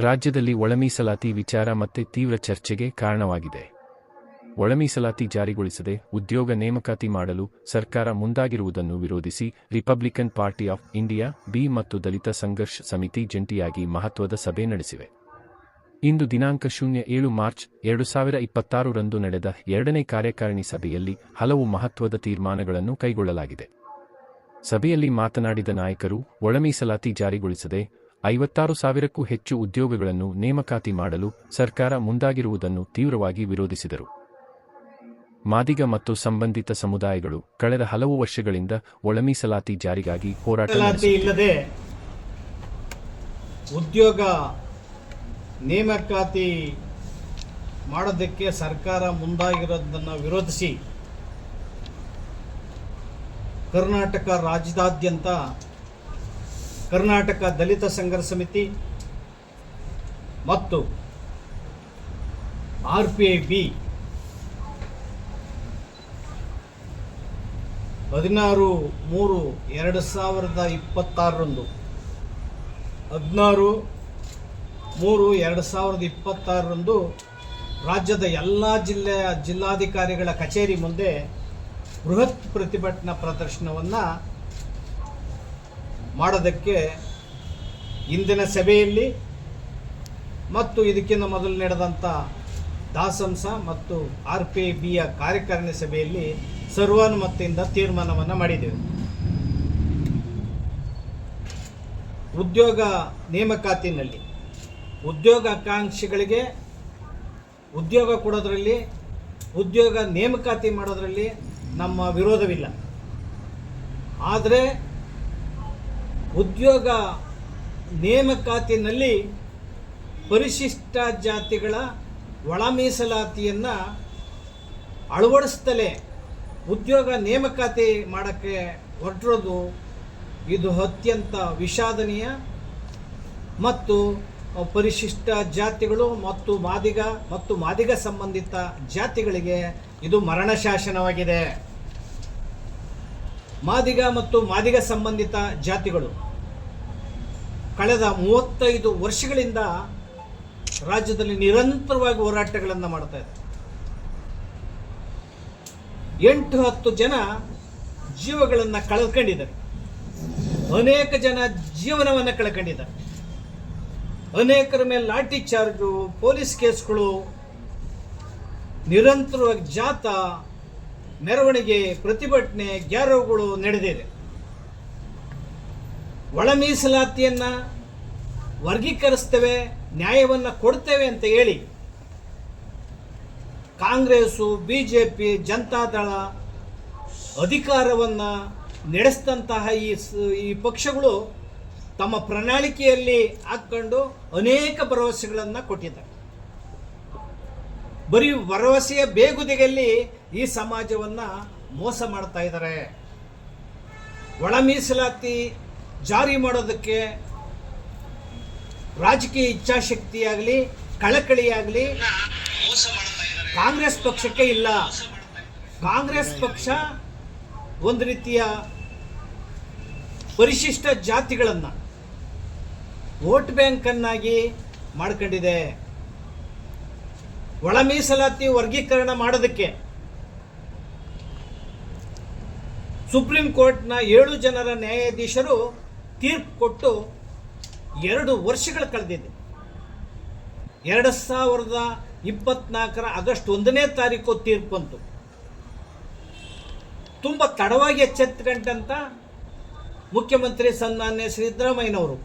ರಾಜ್ಯದಲ್ಲಿ ಒಳಮೀಸಲಾತಿ ವಿಚಾರ ಮತ್ತೆ ತೀವ್ರ ಚರ್ಚೆಗೆ ಕಾರಣವಾಗಿದೆ. ಒಳಮೀಸಲಾತಿ ಜಾರಿಗೊಳಿಸದೆ ಉದ್ಯೋಗ ನೇಮಕಾತಿ ಮಾಡಲು ಸರ್ಕಾರ ಮುಂದಾಗಿರುವುದನ್ನು ವಿರೋಧಿಸಿ Republican party of India, B ಮತ್ತು ದಲಿತ ಸಂಘರ್ಷ್ ಸಮಿತಿ ಜಂಟಿಯಾಗಿ ಮಹತ್ವದ ಸಭೆ ನಡೆಸಿವೆ. ಇಂದು ದಿನಾಂಕ 07 ಮಾರ್ಚ್ 2026 ರಂದು ನಡೆದ 2ನೇ ಕಾರ್ಯಕಾರಿಣಿ ಸಭೆಯಲ್ಲಿ ಹಲವು ಮಹತ್ವದ ತೀರ್ಮಾನಗಳನ್ನು ಕೈಗೊಳ್ಳಲಾಗಿದೆ. ಸಭೆಯಲ್ಲಿ ಮಾತನಾಡಿದ ನಾಯಕರು, ಒಳಮೀಸಲಾತಿ ಜಾರಿಗೊಳಿಸದೆ 56,000ಕ್ಕೂ ಹೆಚ್ಚು ಉದ್ಯೋಗಗಳನ್ನು ನೇಮಕಾತಿ ಮಾಡಲು ಸರ್ಕಾರ ಮುಂದಾಗಿರುವುದನ್ನು ತೀವ್ರವಾಗಿ ವಿರೋಧಿಸಿದರು. ಮಾದಿಗ ಮತ್ತು ಸಂಬಂಧಿತ ಸಮುದಾಯಗಳು ಕಳೆದ ಹಲವು ವರ್ಷಗಳಿಂದ ಒಳಮೀಸಲಾತಿ ಜಾರಿಗಾಗಿ ಹೋರಾಟ ಇಲ್ಲದೆ ಉದ್ಯೋಗ ನೇಮಕಾತಿ ಮಾಡೋದಕ್ಕೆ ಸರ್ಕಾರ ಮುಂದಾಗಿರೋದನ್ನು ವಿರೋಧಿಸಿ ಕರ್ನಾಟಕ ರಾಜ್ಯದಾದ್ಯಂತ ಕರ್ನಾಟಕ ದಲಿತ ಸಂಘರ್ಷ ಸಮಿತಿ ಮತ್ತು RPI-B 16/3/2026 16/3/2026 ರಾಜ್ಯದ ಎಲ್ಲ ಜಿಲ್ಲಾಧಿಕಾರಿಗಳ ಕಚೇರಿ ಮುಂದೆ ಬೃಹತ್ ಪ್ರತಿಭಟನಾ ಪ್ರದರ್ಶನವನ್ನು ಮಾಡೋದಕ್ಕೆ ಇಂದಿನ ಸಭೆಯಲ್ಲಿ ಮತ್ತು ಇದಕ್ಕಿಂತ ಮೊದಲು ನಡೆದಂಥ ದಾಸಂಸ ಮತ್ತು RPI-B ಕಾರ್ಯಕಾರಿಣಿ ಸಭೆಯಲ್ಲಿ ಸರ್ವಾನುಮತದಿಂದ ತೀರ್ಮಾನವನ್ನು ಮಾಡಿದ್ದೇವೆ. ಉದ್ಯೋಗ ನೇಮಕಾತಿನಲ್ಲಿ ಉದ್ಯೋಗಾಕಾಂಕ್ಷಿಗಳಿಗೆ ಉದ್ಯೋಗ ಕೊಡೋದ್ರಲ್ಲಿ, ಉದ್ಯೋಗ ನೇಮಕಾತಿ ಮಾಡೋದ್ರಲ್ಲಿ ನಮ್ಮ ವಿರೋಧವಿಲ್ಲ. ಆದರೆ ಉದ್ಯೋಗ ನೇಮಕಾತಿನಲ್ಲಿ ಪರಿಶಿಷ್ಟ ಜಾತಿಗಳ ಒಳ ಮೀಸಲಾತಿಯನ್ನು ಅಳವಡಿಸ್ತಲೇ ಉದ್ಯೋಗ ನೇಮಕಾತಿ ಮಾಡೋಕ್ಕೆ ಹೊರಟಿರೋದು ಇದು ಅತ್ಯಂತ ವಿಷಾದನೀಯ ಮತ್ತು ಪರಿಶಿಷ್ಟ ಜಾತಿಗಳು ಮತ್ತು ಮಾದಿಗ ಸಂಬಂಧಿತ ಜಾತಿಗಳಿಗೆ ಇದು ಮರಣ ಶಾಸನವಾಗಿದೆ. ಮಾದಿಗ ಸಂಬಂಧಿತ ಜಾತಿಗಳು ಕಳೆದ 35 ವರ್ಷಗಳಿಂದ ರಾಜ್ಯದಲ್ಲಿ ನಿರಂತರವಾಗಿ ಹೋರಾಟಗಳನ್ನು ಮಾಡ್ತಾ ಇದ್ದಾರೆ. 8-10 ಜನ ಜೀವಗಳನ್ನು ಕಳ್ಕೊಂಡಿದ್ದಾರೆ. ಅನೇಕ ಜನ ಜೀವನವನ್ನು ಕಳ್ಕೊಂಡಿದ್ದಾರೆ. ಅನೇಕರ ಮೇಲೆ ಲಾಠಿ ಚಾರ್ಜು, ಪೊಲೀಸ್ ಕೇಸ್ಗಳು, ನಿರಂತರವಾಗಿ ಜಾಥಾ, ಮೆರವಣಿಗೆ, ಪ್ರತಿಭಟನೆ, ಗ್ಯಾರೋಗಳು ನಡೆದಿದೆ. ಒಳ ಮೀಸಲಾತಿಯನ್ನು ವರ್ಗೀಕರಿಸ್ತೇವೆ, ನ್ಯಾಯವನ್ನು ಕೊಡ್ತೇವೆ ಅಂತ ಹೇಳಿ ಕಾಂಗ್ರೆಸ್ಸು, BJP, ಜನತಾದಳ ಅಧಿಕಾರವನ್ನು ನಡೆಸಿದಂತಹ ಈ ಪಕ್ಷಗಳು ತಮ್ಮ ಪ್ರಣಾಳಿಕೆಯಲ್ಲಿ ಹಾಕ್ಕೊಂಡು ಅನೇಕ ಭರವಸೆಗಳನ್ನು ಕೊಟ್ಟಿದ್ದಾರೆ. ಬರೀ ಭರವಸೆಯ ಬೇಗುದಿಗೆಯಲ್ಲಿ ಈ ಸಮಾಜವನ್ನು ಮೋಸ ಮಾಡ್ತಾ ಇದ್ದಾರೆ. ಒಳ ಮೀಸಲಾತಿ ಜಾರಿ ಮಾಡೋದಕ್ಕೆ ರಾಜಕೀಯ ಇಚ್ಛಾಶಕ್ತಿಯಾಗಲಿ ಕಳಕಳಿಯಾಗಲಿ ಕಾಂಗ್ರೆಸ್ ಪಕ್ಷಕ್ಕೆ ಇಲ್ಲ. ಕಾಂಗ್ರೆಸ್ ಪಕ್ಷ ಒಂದು ರೀತಿಯ ಪರಿಶಿಷ್ಟ ಜಾತಿಗಳನ್ನು ವೋಟ್ ಬ್ಯಾಂಕನ್ನಾಗಿ ಮಾಡ್ಕೊಂಡಿದೆ. ಒಳ ಮೀಸಲಾತಿ ವರ್ಗೀಕರಣ ಮಾಡೋದಕ್ಕೆ ಸುಪ್ರೀಂ ಕೋರ್ಟ್ನ 7 ಜನರ ನ್ಯಾಯಾಧೀಶರು ತೀರ್ಪು ಕೊಟ್ಟು 2 ವರ್ಷಗಳು ಕಳೆದಿದೆ. 2024 ಆಗಸ್ಟ್ 1ನೇ ತಾರೀಕು ತೀರ್ಪು ಬಂತು. ತುಂಬ ತಡವಾಗಿ ಎಚ್ಚೆತ್ತುಕೊಂಡಂತ ಮುಖ್ಯಮಂತ್ರಿ ಸನ್ಮಾನ್ಯ ಸಿದ್ದರಾಮಯ್ಯನವರು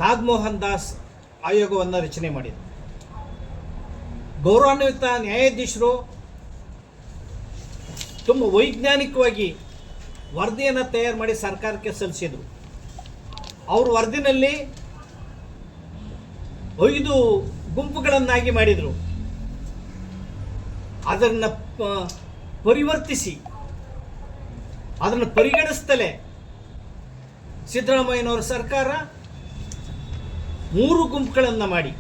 ನಾಗಮೋಹನ್ ದಾಸ್ ಆಯೋಗವನ್ನು ರಚನೆ ಮಾಡಿದರು. ಗೌರವಾನ್ವಿತ ನ್ಯಾಯಾಧೀಶರು ತುಂಬ ವೈಜ್ಞಾನಿಕವಾಗಿ ವರದಿಯನ್ನು ತಯಾರು ಮಾಡಿ ಸರ್ಕಾರಕ್ಕೆ ಸಲ್ಲಿಸಿದರು. ಅವ್ರ ವರದಿನಲ್ಲಿ 5 ಗುಂಪುಗಳನ್ನಾಗಿ ಮಾಡಿದರು. ಅದನ್ನು ಪರಿವರ್ತಿಸಿ ಅದನ್ನು ಪರಿಗಣಿಸ್ತಲೇ ಸಿದ್ದರಾಮಯ್ಯನವರ ಸರ್ಕಾರ 3 ಗುಂಪುಗಳನ್ನು ಮಾಡಿ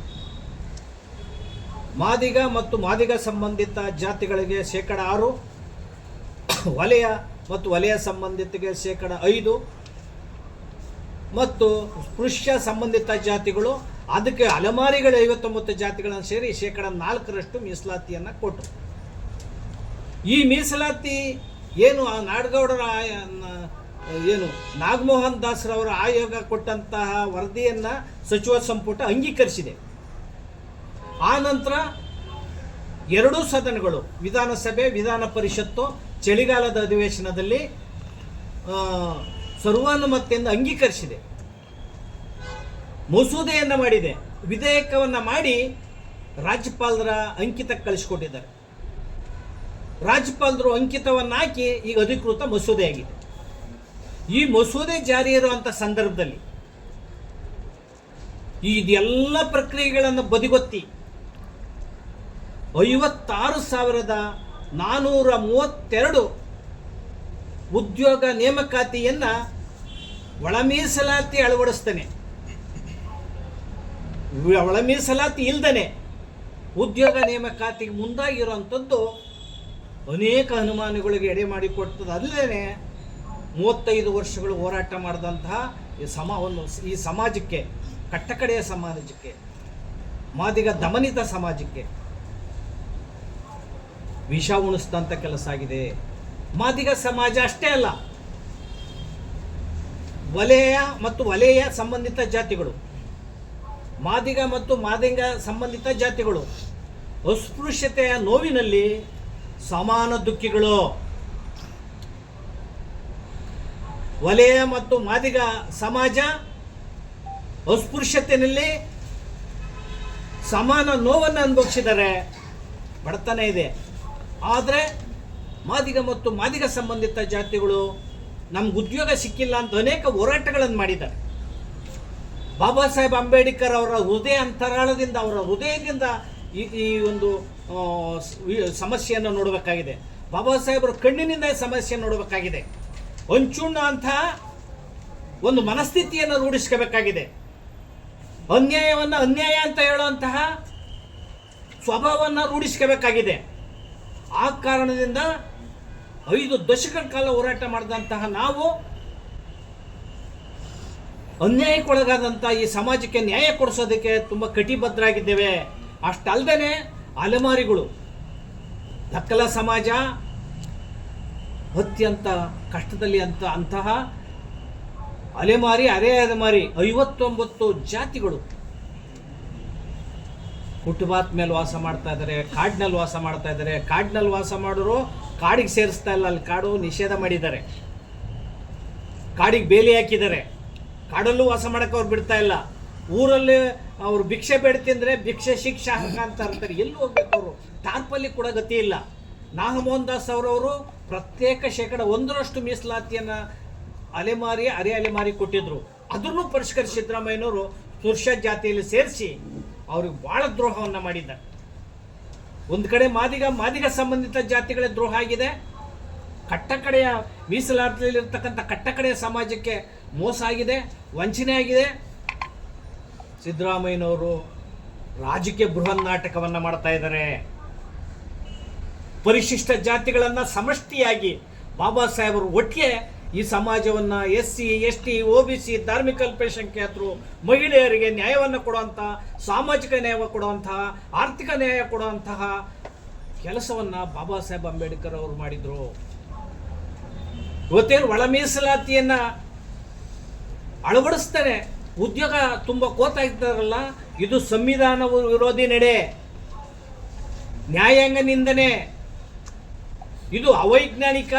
ಮಾದಿಗ ಮತ್ತು ಮಾದಿಗ ಸಂಬಂಧಿತ ಜಾತಿಗಳಿಗೆ 6%, ವಲಯ ಮತ್ತು ವಲಯ ಸಂಬಂಧಿತಗೆ 5%, ಮತ್ತು ಸ್ಪೃಶ್ಯ ಸಂಬಂಧಿತ ಜಾತಿಗಳು, ಅದಕ್ಕೆ ಅಲೆಮಾರಿಗಳು 59 ಜಾತಿಗಳನ್ನು ಸೇರಿ 4% ಮೀಸಲಾತಿಯನ್ನು ಕೊಟ್ಟರು. ಈ ಮೀಸಲಾತಿ ಏನು ಆ ನಾಡಗೌಡರ ಏನು ನಾಗಮೋಹನ್ ದಾಸ್ರವರ ಆಯೋಗ ಕೊಟ್ಟಂತಹ ವರದಿಯನ್ನು ಸಚಿವ ಸಂಪುಟ ಅಂಗೀಕರಿಸಿದೆ. ಆ ನಂತರ ಎರಡೂ ಸದನಗಳು, ವಿಧಾನಸಭೆ, ವಿಧಾನ ಪರಿಷತ್ತು, ಚಳಿಗಾಲದ ಅಧಿವೇಶನದಲ್ಲಿ ಸರ್ವಾನುಮತದಿಂದ ಅಂಗೀಕರಿಸಿದೆ, ಮಸೂದೆಯನ್ನು ಮಾಡಿದೆ, ವಿಧೇಯಕವನ್ನು ಮಾಡಿ ರಾಜ್ಯಪಾಲರ ಅಂಕಿತಕ್ಕೆ ಕಳಿಸಿಕೊಟ್ಟಿದ್ದಾರೆ. ರಾಜ್ಯಪಾಲರು ಅಂಕಿತವನ್ನು ಹಾಕಿ ಈಗ ಅಧಿಕೃತ ಮಸೂದೆ ಆಗಿದೆ. ಈ ಮಸೂದೆ ಜಾರಿ ಇರುವಂಥ ಸಂದರ್ಭದಲ್ಲಿ ಇದೆಲ್ಲ ಪ್ರಕ್ರಿಯೆಗಳನ್ನು ಬದಿಗೊತ್ತಿ 56,432 ಉದ್ಯೋಗ ನೇಮಕಾತಿಯನ್ನು ಒಳ ಮೀಸಲಾತಿ ಅಳವಡಿಸ್ತೇನೆ, ಒಳ ಮೀಸಲಾತಿ ಇಲ್ದೇನೆ ಉದ್ಯೋಗ ನೇಮಕಾತಿಗೆ ಮುಂದಾಗಿರುವಂಥದ್ದು ಅನೇಕ ಅನುಮಾನಗಳಿಗೆ ಎಡೆ ಮಾಡಿಕೊಡ್ತದೆ. ಅಲ್ಲದೆ 35 ವರ್ಷಗಳು ಹೋರಾಟ ಮಾಡಿದಂತಹ ಈ ಸಮಾಜಕ್ಕೆ, ಕಟ್ಟಕಡೆಯ ಸಮಾಜಕ್ಕೆ, ಮಾದಿಗ ದಮನಿತ ಸಮಾಜಕ್ಕೆ ವಿಷ ಉಣಿಸಿದಂಥ ಕೆಲಸ ಆಗಿದೆ. ಮಾದಿಗ ಸಮಾಜ ಅಷ್ಟೇ ಅಲ್ಲ, ವಲಯ ಸಂಬಂಧಿತ ಜಾತಿಗಳು, ಮಾದಿಗ ಮತ್ತು ಮಾದಿಗ ಸಂಬಂಧಿತ ಜಾತಿಗಳು ಅಸ್ಪೃಶ್ಯತೆಯ ನೋವಿನಲ್ಲಿ ಸಮಾನ ದುಃಖಿಗಳು. ವಲಯ ಮತ್ತು ಮಾದಿಗ ಸಮಾಜ ಅಸ್ಪೃಶ್ಯತೆಯಲ್ಲಿ ಸಮಾನ ನೋವನ್ನು ಅನುಭವಿಸಿದ್ದಾರೆ, ಬಡತನ ಇದೆ. ಆದರೆ ಮಾದಿಗ ಮತ್ತು ಮಾದಿಗ ಸಂಬಂಧಿತ ಜಾತಿಗಳು ನಮ್ಗೆ ಉದ್ಯೋಗ ಸಿಕ್ಕಿಲ್ಲ ಅಂತ ಅನೇಕ ಹೋರಾಟಗಳನ್ನು ಮಾಡಿದ್ದಾರೆ. ಬಾಬಾ ಸಾಹೇಬ್ ಅಂಬೇಡ್ಕರ್ ಅವರ ಹೃದಯ ಅಂತರಾಳದಿಂದ, ಅವರ ಹೃದಯದಿಂದ ಈ ಒಂದು ಸಮಸ್ಯೆಯನ್ನು ನೋಡಬೇಕಾಗಿದೆ. ಬಾಬಾ ಸಾಹೇಬರ ಕಣ್ಣಿನಿಂದ ಈ ಸಮಸ್ಯೆ ನೋಡಬೇಕಾಗಿದೆ. ಹಂಚುಣ್ಣ ಅಂತ ಒಂದು ಮನಸ್ಥಿತಿಯನ್ನು ರೂಢಿಸ್ಕೋಬೇಕಾಗಿದೆ. ಅನ್ಯಾಯವನ್ನು ಅನ್ಯಾಯ ಅಂತ ಹೇಳುವಂತಹ ಸ್ವಭಾವವನ್ನು ರೂಢಿಸ್ಕೋಬೇಕಾಗಿದೆ. ಆ ಕಾರಣದಿಂದ 5 ದಶಕಗಳ ಕಾಲ ಹೋರಾಟ ಮಾಡಿದಂತಹ ನಾವು ಅನ್ಯಾಯಕ್ಕೊಳಗಾದಂಥ ಈ ಸಮಾಜಕ್ಕೆ ನ್ಯಾಯ ಕೊಡಿಸೋದಕ್ಕೆ ತುಂಬ ಕಟಿಬದ್ಧರಾಗಿದ್ದೇವೆ. ಅಷ್ಟಲ್ಲದೆ ಅಲೆಮಾರಿಗಳು, ದಕ್ಕಲ ಸಮಾಜ ಅತ್ಯಂತ ಕಷ್ಟದಲ್ಲಿ ಅಂತಹ ಅಲೆಮಾರಿ, ಅಲೆಮಾರಿ 59 ಜಾತಿಗಳು ಫುಟ್ಪಾತ್ ಮೇಲೆ ವಾಸ ಮಾಡ್ತಾ ಇದ್ದಾರೆ, ಕಾಡಿನಲ್ಲಿ ವಾಸ ಮಾಡ್ತಾ ಇದ್ದಾರೆ. ಕಾಡಿನಲ್ಲಿ ವಾಸ ಮಾಡೋರು ಕಾಡಿಗೆ ಸೇರಿಸ್ತಾ ಇಲ್ಲ, ಅಲ್ಲಿ ಕಾಡು ನಿಷೇಧ ಮಾಡಿದ್ದಾರೆ, ಕಾಡಿಗೆ ಬೇಲಿ ಹಾಕಿದ್ದಾರೆ, ಕಾಡಲ್ಲೂ ವಾಸ ಮಾಡೋಕ್ಕೆ ಅವ್ರು ಬಿಡ್ತಾ ಇಲ್ಲ. ಊರಲ್ಲಿ ಅವರು ಭಿಕ್ಷೆ ಬೇಡ್ತಿಂದ್ರೆ ಭಿಕ್ಷೆ ಶಿಕ್ಷೆ ಅಂತ ಅಂತಾರೆ. ಎಲ್ಲಿ ಹೋಗ್ಬೇಕು ಅವರು? ಟಾರ್ಪಲ್ಲಿ ಕೂಡ ಗತಿ ಇಲ್ಲ. ನಾಗಮೋಹನ್ ದಾಸ್ ಅವರವರು ಪ್ರತ್ಯೇಕ 1% ಮೀಸಲಾತಿಯನ್ನು ಅಲೆಮಾರಿ, ಅಲೆಮಾರಿ ಕೊಟ್ಟಿದ್ರು. ಅದನ್ನು ಪರಿಷ್ಕರಿಸಿ ಸಿದ್ದರಾಮಯ್ಯನವರು ಸ್ಪೃಶ್ಯ ಜಾತಿಯಲ್ಲಿ ಸೇರಿಸಿ ಅವ್ರಿಗೆ ಭಾಳ ದ್ರೋಹವನ್ನು ಮಾಡಿದ್ದಾರೆ. ಒಂದು ಕಡೆ ಮಾದಿಗ ಸಂಬಂಧಿತ ಜಾತಿಗಳ ದ್ರೋಹ ಆಗಿದೆ, ಕಟ್ಟಕಡೆಯ ಮೀಸಲಾತಿಯಲ್ಲಿರ್ತಕ್ಕಂಥ ಕಟ್ಟಕಡೆಯ ಸಮಾಜಕ್ಕೆ ಮೋಸ ಆಗಿದೆ, ವಂಚನೆ ಆಗಿದೆ. ಸಿದ್ದರಾಮಯ್ಯನವರು ರಾಜಕೀಯ ಬೃಹನ್ ನಾಟಕವನ್ನು ಮಾಡ್ತಾ ಇದ್ದಾರೆ. ಪರಿಶಿಷ್ಟ ಜಾತಿಗಳನ್ನು ಸಮಷ್ಟಿಯಾಗಿ ಬಾಬಾ ಸಾಹೇಬರು ಒಟ್ಟಿಗೆ ಈ ಸಮಾಜವನ್ನು SC, ST, OBC, ಧಾರ್ಮಿಕ ಅಲ್ಪಸಂಖ್ಯಾತರು, ಮಹಿಳೆಯರಿಗೆ ನ್ಯಾಯವನ್ನು ಕೊಡುವಂತಹ, ಸಾಮಾಜಿಕ ನ್ಯಾಯ ಕೊಡುವಂತಹ, ಆರ್ಥಿಕ ನ್ಯಾಯ ಕೊಡುವಂತಹ ಕೆಲಸವನ್ನು ಬಾಬಾ ಸಾಹೇಬ್ ಅಂಬೇಡ್ಕರ್ ಅವರು ಮಾಡಿದರು. ಇವತ್ತೇನು ಒಳ ಮೀಸಲಾತಿಯನ್ನು ಅಳವಡಿಸ್ತಾರೆ, ಉದ್ಯೋಗ ತುಂಬ ಕೋತಾ ಇದ್ದಾರಲ್ಲ, ಇದು ಸಂವಿಧಾನ ವಿರೋಧಿ ನಡೆ, ನ್ಯಾಯಾಂಗ ನಿಂದನೆ, ಇದು ಅವೈಜ್ಞಾನಿಕ.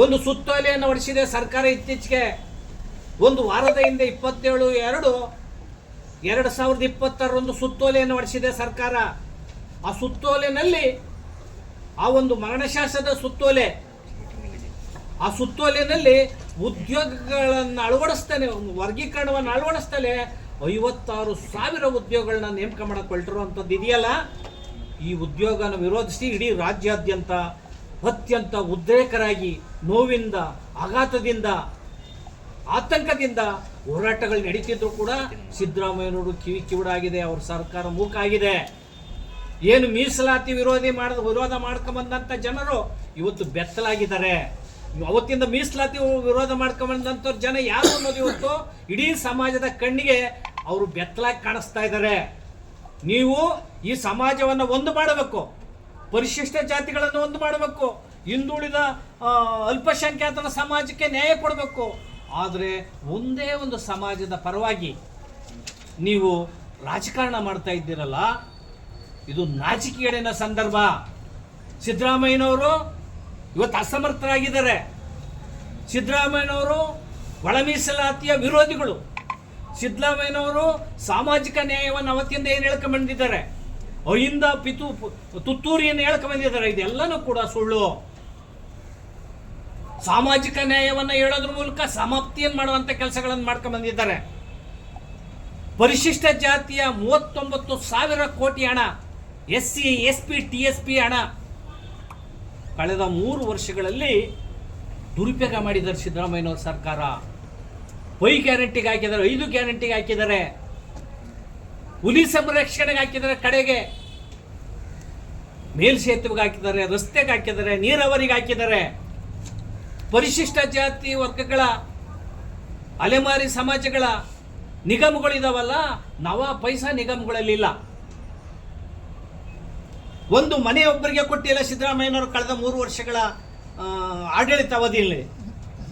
ಒಂದು ಸುತ್ತೋಲೆಯನ್ನು ಹೊರಡಿಸಿದೆ ಸರ್ಕಾರ ಇತ್ತೀಚೆಗೆ, ಒಂದು ವಾರದ ಹಿಂದೆ 27/2/2026 ಸುತ್ತೋಲೆಯನ್ನು ಹೊರಡಿಸಿದೆ ಸರ್ಕಾರ. ಆ ಸುತ್ತೋಲೆನಲ್ಲಿ ಆ ಒಂದು ಮರಣಶಾಸನದ ಸುತ್ತೋಲೆ, ಆ ಸುತ್ತೋಲೆಯಲ್ಲಿ ಉದ್ಯೋಗಗಳನ್ನು ಅಳವಡಿಸ್ತಾನೆ, ವರ್ಗೀಕರಣವನ್ನು ಅಳವಡಿಸ್ತಾನೆ 56,000 ಉದ್ಯೋಗಗಳನ್ನ ನೇಮಕ ಮಾಡಕ್ಕೆ ಹೊರಟಿರುವಂಥದ್ದು ಇದೆಯಲ್ಲ, ಈ ಉದ್ಯೋಗನ ವಿರೋಧಿಸಿ ಇಡೀ ರಾಜ್ಯಾದ್ಯಂತ ಅತ್ಯಂತ ಉದ್ರೇಕರಾಗಿ, ನೋವಿಂದ, ಆಘಾತದಿಂದ, ಆತಂಕದಿಂದ ಹೋರಾಟಗಳು ನಡೀತಿದ್ರು ಕೂಡ ಸಿದ್ದರಾಮಯ್ಯನವರು ಕಿವಿಡಾಗಿದೆ, ಅವ್ರ ಸರ್ಕಾರ ಮೂಕಾಗಿದೆ. ಏನು ಮೀಸಲಾತಿ ವಿರೋಧ ಮಾಡ್ಕೊಂಬಂದಂಥ ಜನರು ಇವತ್ತು ಬೆತ್ತಲಾಗಿದ್ದಾರೆ. ಅವತ್ತಿಂದ ಮೀಸಲಾತಿ ವಿರೋಧ ಮಾಡ್ಕೊಂಬಂದಂಥವ್ರು ಜನ ಯಾರು ಅನ್ನೋದು ಇವತ್ತು ಇಡೀ ಸಮಾಜದ ಕಣ್ಣಿಗೆ ಅವರು ಬೆತ್ತಲಾಗಿ ಕಾಣಿಸ್ತಾ ಇದ್ದಾರೆ. ನೀವು ಈ ಸಮಾಜವನ್ನು ಒಂದು ಮಾಡಬೇಕು, ಪರಿಶಿಷ್ಟ ಜಾತಿಗಳನ್ನು ಒಂದು ಮಾಡಬೇಕು, ಹಿಂದುಳಿದ ಅಲ್ಪಸಂಖ್ಯಾತರ ಸಮಾಜಕ್ಕೆ ನ್ಯಾಯ ಕೊಡಬೇಕು. ಆದರೆ ಒಂದೇ ಒಂದು ಸಮಾಜದ ಪರವಾಗಿ ನೀವು ರಾಜಕಾರಣ ಮಾಡ್ತಾ ಇದ್ದೀರಲ್ಲ, ಇದು ನಾಚಿಕೆಗೇಡಿನ ಸಂದರ್ಭ. ಸಿದ್ದರಾಮಯ್ಯನವರು ಇವತ್ತು ಅಸಮರ್ಥರಾಗಿದ್ದಾರೆ. ಸಿದ್ದರಾಮಯ್ಯನವರು ಒಳ ಮೀಸಲಾತಿಯ ವಿರೋಧಿಗಳು. ಸಿದ್ದರಾಮಯ್ಯನವರು ಸಾಮಾಜಿಕ ನ್ಯಾಯವನ್ನು ಅವತ್ತಿಂದ ಏನು ಹೇಳ್ಕೊಂಡ್ಬಂದಿದ್ದಾರೆ, ಅಹಿಂದ ತುತ್ತೂರಿಯನ್ನು ಹೇಳ್ಕೊಂಡ್ಬಂದಿದ್ದಾರೆ. ಇದೆಲ್ಲನೂ ಕೂಡ ಸುಳ್ಳು. ಸಾಮಾಜಿಕ ನ್ಯಾಯವನ್ನು ಹೇಳೋದ್ರ ಮೂಲಕ ಸಮಾಪ್ತಿಯನ್ನು ಮಾಡುವಂಥ ಕೆಲಸಗಳನ್ನು ಮಾಡ್ಕೊಂಡ್ಬಂದಿದ್ದಾರೆ. ಪರಿಶಿಷ್ಟ ಜಾತಿಯ 39,000 ಕೋಟಿ ಹಣ, SC, SP, TSP ಹಣ ಕಳೆದ 3 ವರ್ಷಗಳಲ್ಲಿ ದುರುಪಯೋಗ ಮಾಡಿದ್ದಾರೆ ಸಿದ್ದರಾಮಯ್ಯನವ್ರ ಸರ್ಕಾರ. 5 ಗ್ಯಾರಂಟಿಗೆ ಹಾಕಿದ್ದಾರೆ, 5 ಗ್ಯಾರಂಟಿಗೆ ಹಾಕಿದ್ದಾರೆ, ಹುಲಿ ಸಂರಕ್ಷಣೆಗೆ ಹಾಕಿದ್ದಾರೆ, ಕಡೆಗೆ ಮೇಲ್ಸೇತುವೆಗೆ ಹಾಕಿದ್ದಾರೆ, ರಸ್ತೆಗೆ ಹಾಕಿದ್ದಾರೆ, ನೀರಾವರಿಗೆ ಹಾಕಿದ್ದಾರೆ. ಪರಿಶಿಷ್ಟ ಜಾತಿ ವರ್ಗಗಳ ಅಲೆಮಾರಿ ಸಮಾಜಗಳ ನಿಗಮಗಳಿದಾವಲ್ಲ, ನವ ಪೈಸಾ ನಿಗಮಗಳಲ್ಲಿಲ್ಲ. ಒಂದು ಮನೆಯೊಬ್ಬರಿಗೆ ಕೊಟ್ಟಿಲ್ಲ ಸಿದ್ದರಾಮಯ್ಯನವರು ಕಳೆದ 3 ವರ್ಷಗಳ ಆಡಳಿತ ಅವಧಿಯಲ್ಲಿ.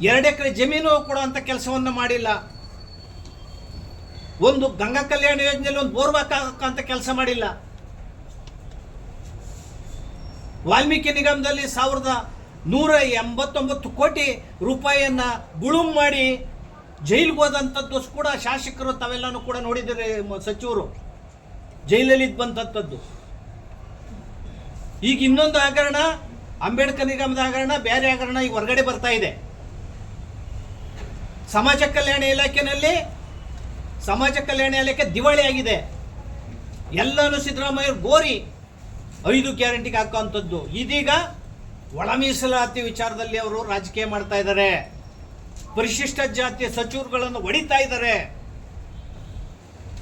2 ಎಕರೆ ಜಮೀನು ಕೊಡುವಂಥ ಕೆಲಸವನ್ನು ಮಾಡಿಲ್ಲ. ಒಂದು ಗಂಗಾ ಕಲ್ಯಾಣ ಯೋಜನೆಯಲ್ಲಿ ಒಂದು ಬೋರ್ವಾಕ್ ಹಾಕಂತ ಕೆಲಸ ಮಾಡಿಲ್ಲ. ವಾಲ್ಮೀಕಿ ನಿಗಮದಲ್ಲಿ 1,189 ಕೋಟಿ ರೂಪಾಯಿಯನ್ನ ಗುಳುಂ ಮಾಡಿ ಜೈಲಿಗೆ ಹೋದಂಥದ್ದು ಕೂಡ ಶಾಸಕರು ತಾವೆಲ್ಲನೂ ಕೂಡ ನೋಡಿದರೆ, ಸಚಿವರು ಜೈಲಲ್ಲಿ ಬಂದಂಥದ್ದು. ಈಗ ಇನ್ನೊಂದು ಹಗರಣ, ಅಂಬೇಡ್ಕರ್ ನಿಗಮದ ಹಗರಣ, ಬೇರೆ ಹಗರಣ ಈಗ ಹೊರಗಡೆ ಬರ್ತಾ ಇದೆ. ಸಮಾಜ ಕಲ್ಯಾಣ ಇಲಾಖೆ ದಿವಾಳಿ ಆಗಿದೆ. ಎಲ್ಲನೂ ಸಿದ್ದರಾಮಯ್ಯ ಗೋರಿ 5 ಗ್ಯಾರಂಟಿಗೆ ಹಾಕುವಂಥದ್ದು. ಇದೀಗ ಒಳ ಮೀಸಲಾತಿ ವಿಚಾರದಲ್ಲಿ ಅವರು ರಾಜಕೀಯ ಮಾಡ್ತಾ ಇದ್ದಾರೆ. ಪರಿಶಿಷ್ಟ ಜಾತಿಯ ಸಚಿವರುಗಳನ್ನು ಹೊಡಿತಾ ಇದ್ದಾರೆ.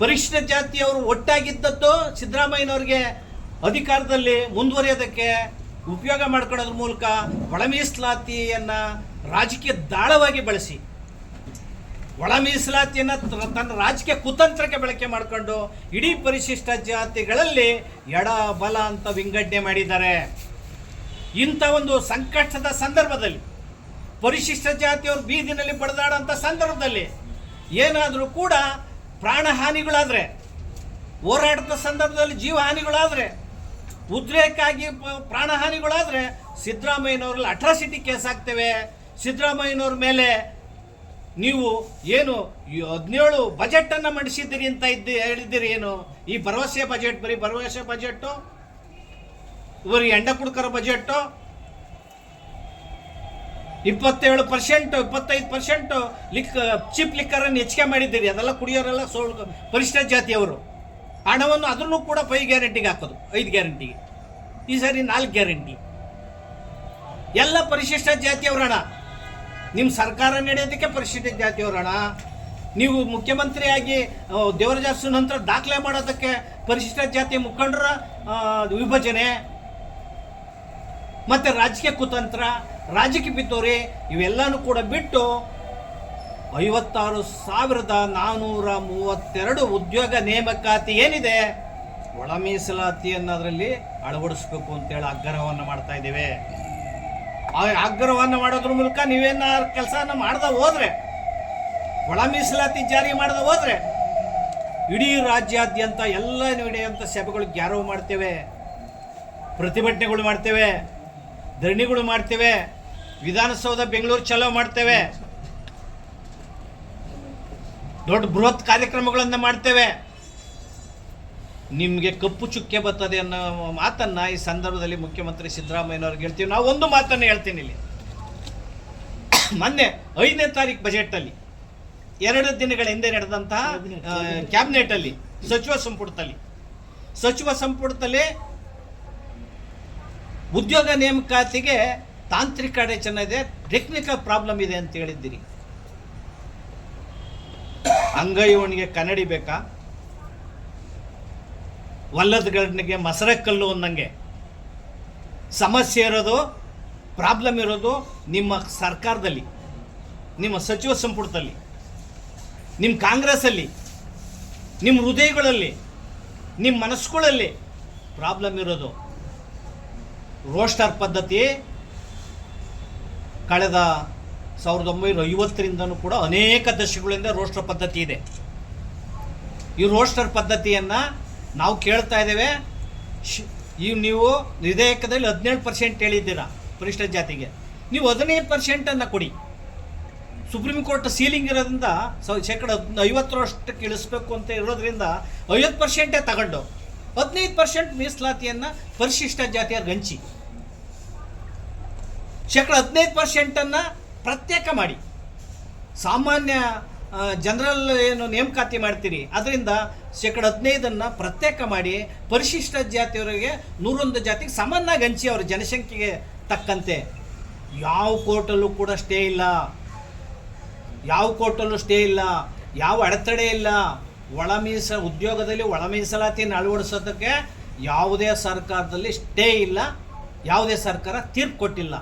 ಪರಿಶಿಷ್ಟ ಜಾತಿಯವರು ಒಟ್ಟಾಗಿದ್ದದ್ದು ಸಿದ್ದರಾಮಯ್ಯನವರಿಗೆ ಅಧಿಕಾರದಲ್ಲಿ ಮುಂದುವರಿಯೋದಕ್ಕೆ ಉಪಯೋಗ ಮಾಡ್ಕೊಳ್ಳೋದ್ರ ಮೂಲಕ ಒಳ ಮೀಸಲಾತಿಯನ್ನ ರಾಜಕೀಯ ದಾಳವಾಗಿ ಬಳಸಿ, ಒಳ ಮೀಸಲಾತಿಯನ್ನ ತನ್ನ ರಾಜಕೀಯ ಕುತಂತ್ರಕ್ಕೆ ಬಳಕೆ ಮಾಡಿಕೊಂಡು ಇಡೀ ಪರಿಶಿಷ್ಟ ಜಾತಿಗಳಲ್ಲಿ ಎಡ ಬಲ ಅಂತ ವಿಂಗಡಣೆ ಮಾಡಿದ್ದಾರೆ. ಇಂಥ ಒಂದು ಸಂಕಷ್ಟದ ಸಂದರ್ಭದಲ್ಲಿ, ಪರಿಶಿಷ್ಟ ಜಾತಿಯವರು ಬೀದಿನಲ್ಲಿ ಬಡದಾಡೋಂಥ ಸಂದರ್ಭದಲ್ಲಿ ಏನಾದರೂ ಕೂಡ ಪ್ರಾಣ ಹಾನಿಗಳಾದರೆ, ಹೋರಾಟದ ಸಂದರ್ಭದಲ್ಲಿ ಜೀವ ಹಾನಿಗಳಾದರೆ, ಉದ್ರೇಕಾಗಿ ಪ್ರಾಣ ಹಾನಿಗಳಾದರೆ ಸಿದ್ದರಾಮಯ್ಯನವರಲ್ಲಿ ಅಟ್ರಾಸಿಟಿ ಕೇಸ್ ಹಾಕ್ತೇವೆ. ಸಿದ್ದರಾಮಯ್ಯನವ್ರ ಮೇಲೆ ನೀವು ಏನು 17 ಬಜೆಟನ್ನು ಮಂಡಿಸಿದ್ದೀರಿ ಅಂತ ಹೇಳಿದ್ದೀರಿ. ಏನು ಈ ಭರವಸೆ ಬಜೆಟ್? ಬರೀ ಭರವಸೆ ಬಜೆಟ್ಟು, ಬರೀ ಎಂಡ ಕುಡುಕರ ಬಜೆಟ್ಟು. 27%, 25% ಚಿಪ್ ಲಿಕ್ಕರನ್ನು ಹೆಚ್ಚಿಗೆ ಮಾಡಿದ್ದೀರಿ. ಅದೆಲ್ಲ ಕುಡಿಯೋರೆಲ್ಲ ಪರಿಶಿಷ್ಟ ಜಾತಿಯವರು. ಹಣವನ್ನು ಅದನ್ನು ಕೂಡ 5 ಗ್ಯಾರಂಟಿಗೆ ಹಾಕೋದು, 5 ಗ್ಯಾರಂಟಿಗೆ. ಈ ಸರಿ 4 ಗ್ಯಾರಂಟಿ. ಎಲ್ಲ ಪರಿಶಿಷ್ಟ ಜಾತಿಯವರ ಹಣ. ನಿಮ್ಮ ಸರ್ಕಾರ ನಡೆಯೋದಕ್ಕೆ ಪರಿಶಿಷ್ಟ ಜಾತಿಯವರ ಹಣ. ನೀವು ಮುಖ್ಯಮಂತ್ರಿಯಾಗಿ ದೇವರಾಜ ನಂತರ ದಾಖಲೆ ಮಾಡೋದಕ್ಕೆ ಪರಿಶಿಷ್ಟ ಜಾತಿ ಮುಖಂಡರ ವಿಭಜನೆ, ಮತ್ತು ರಾಜಕೀಯ ಕುತಂತ್ರ, ರಾಜಕೀಯ ಪಿತೂರಿ ಇವೆಲ್ಲನೂ ಕೂಡ ಬಿಟ್ಟು 56,432 ಉದ್ಯೋಗ ನೇಮಕಾತಿ ಏನಿದೆ, ಒಳ ಮೀಸಲಾತಿಯನ್ನು ಅದರಲ್ಲಿ ಅಳವಡಿಸ್ಬೇಕು ಅಂತೇಳಿ ಆಗ್ರಹವನ್ನು ಮಾಡ್ತಾ ಇದ್ದೇವೆ. ಆ ಆಗ್ರಹವನ್ನು ಮಾಡೋದ್ರ ಮೂಲಕ ನೀವೇನಾದ್ರು ಕೆಲಸನ ಮಾಡ್ದ ಹೋದ್ರೆ, ಒಳ ಮೀಸಲಾತಿ ಜಾರಿ ಮಾಡದ ಹೋದ್ರೆ ಇಡೀ ರಾಜ್ಯಾದ್ಯಂತ ಎಲ್ಲ ನಡೆಯುವಂಥ ಸಭೆಗಳು ಗ್ಯಾರವ್ ಮಾಡ್ತೇವೆ, ಪ್ರತಿಭಟನೆಗಳು ಮಾಡ್ತೇವೆ, ಧರಣಿಗಳು ಮಾಡ್ತೇವೆ, ವಿಧಾನಸೌಧ ಬೆಂಗಳೂರು ಚಲೋ ಮಾಡ್ತೇವೆ, ದೊಡ್ಡ ಬೃಹತ್ ಕಾರ್ಯಕ್ರಮಗಳನ್ನು ಮಾಡ್ತೇವೆ. ನಿಮಗೆ ಕಪ್ಪು ಚುಕ್ಕೆ ಬರ್ತದೆ ಅನ್ನೋ ಮಾತನ್ನು ಈ ಸಂದರ್ಭದಲ್ಲಿ ಮುಖ್ಯಮಂತ್ರಿ ಸಿದ್ದರಾಮಯ್ಯನವ್ರಿಗೆ ಹೇಳ್ತೀವಿ. ನಾವು ಒಂದು ಮಾತನ್ನು ಹೇಳ್ತೀನಿ ಇಲ್ಲಿ. ಮೊನ್ನೆ 5ನೇ ತಾರೀಕು ಬಜೆಟಲ್ಲಿ 2 ದಿನಗಳ ಹಿಂದೆ ನಡೆದಂತಹ ಕ್ಯಾಬಿನೆಟಲ್ಲಿ ಸಚಿವ ಸಂಪುಟದಲ್ಲಿ ಉದ್ಯೋಗ ನೇಮಕಾತಿಗೆ ತಾಂತ್ರಿಕ ಅಡಚಣೆ ಇದೆ, ಟೆಕ್ನಿಕಲ್ ಪ್ರಾಬ್ಲಮ್ ಇದೆ ಅಂತ ಹೇಳಿದ್ದೀರಿ. ಅಂಗೈವಣಿಗೆ ಕನ್ನಡಿ ಬೇಕಾ? ವಲ್ಲದ ಗಂಡಿಗೆ ಮಸರ ಕಲ್ಲು ಅನ್ನಂಗೆ ಸಮಸ್ಯೆ ಇರೋದು ಪ್ರಾಬ್ಲಮ್ ಇರೋದು ನಿಮ್ಮ ಸರ್ಕಾರದಲ್ಲಿ, ನಿಮ್ಮ ಸಚಿವ ಸಂಪುಟದಲ್ಲಿ, ನಿಮ್ಮ ಕಾಂಗ್ರೆಸ್ಸಲ್ಲಿ, ನಿಮ್ಮ ಹೃದಯಗಳಲ್ಲಿ, ನಿಮ್ಮ ಮನಸ್ಸುಗಳಲ್ಲಿ ಪ್ರಾಬ್ಲಮ್ ಇರೋದು. ರೋಸ್ಟರ್ ಪದ್ಧತಿ ಕಳೆದ 1950ರಿಂದನೂ ಕೂಡ ಅನೇಕ ದಶಕಗಳಿಂದ ರೋಸ್ಟರ್ ಪದ್ಧತಿ ಇದೆ. ಈ ರೋಸ್ಟರ್ ಪದ್ಧತಿಯನ್ನು ನಾವು ಕೇಳ್ತಾ ಇದ್ದೇವೆ. ನೀವು ವಿಧೇಯಕದಲ್ಲಿ 17% ಹೇಳಿದ್ದೀರಾ ಪರಿಶಿಷ್ಟ ಜಾತಿಗೆ, ನೀವು 15% ಕೊಡಿ. ಸುಪ್ರೀಂ ಕೋರ್ಟ್ ಸೀಲಿಂಗ್ ಇರೋದ್ರಿಂದ 50% ಇಳಿಸ್ಬೇಕು ಅಂತ ಇರೋದ್ರಿಂದ 50% ತಗೊಂಡು 15% ಮೀಸಲಾತಿಯನ್ನು ಪರಿಶಿಷ್ಟ ಜಾತಿಯವ್ರಿಗೆ ಹಂಚಿ. 15% ಪ್ರತ್ಯೇಕ ಮಾಡಿ. ಸಾಮಾನ್ಯ ಜನರಲ್ ಏನು ನೇಮಕಾತಿ ಮಾಡ್ತೀರಿ ಅದರಿಂದ 15% ಪ್ರತ್ಯೇಕ ಮಾಡಿ ಪರಿಶಿಷ್ಟ ಜಾತಿಯವರಿಗೆ 101 ಜಾತಿಗೆ ಸಮನಾಗಿ ಹಂಚಿ ಅವರ ಜನಸಂಖ್ಯೆಗೆ ತಕ್ಕಂತೆ. ಯಾವ ಕೋರ್ಟಲ್ಲೂ ಕೂಡ ಸ್ಟೇ ಇಲ್ಲ, ಯಾವ ಕೋರ್ಟಲ್ಲೂ ಸ್ಟೇ ಇಲ್ಲ, ಯಾವ ಅಡೆತಡೆ ಇಲ್ಲ. ಉದ್ಯೋಗದಲ್ಲಿ ಒಳ ಮೀಸಲಾತಿಯನ್ನು ಅಳವಡಿಸೋದಕ್ಕೆ ಯಾವುದೇ ಸರ್ಕಾರದಲ್ಲಿ ಸ್ಟೇ ಇಲ್ಲ, ಯಾವುದೇ ಸರ್ಕಾರ ತೀರ್ಪು ಕೊಟ್ಟಿಲ್ಲ.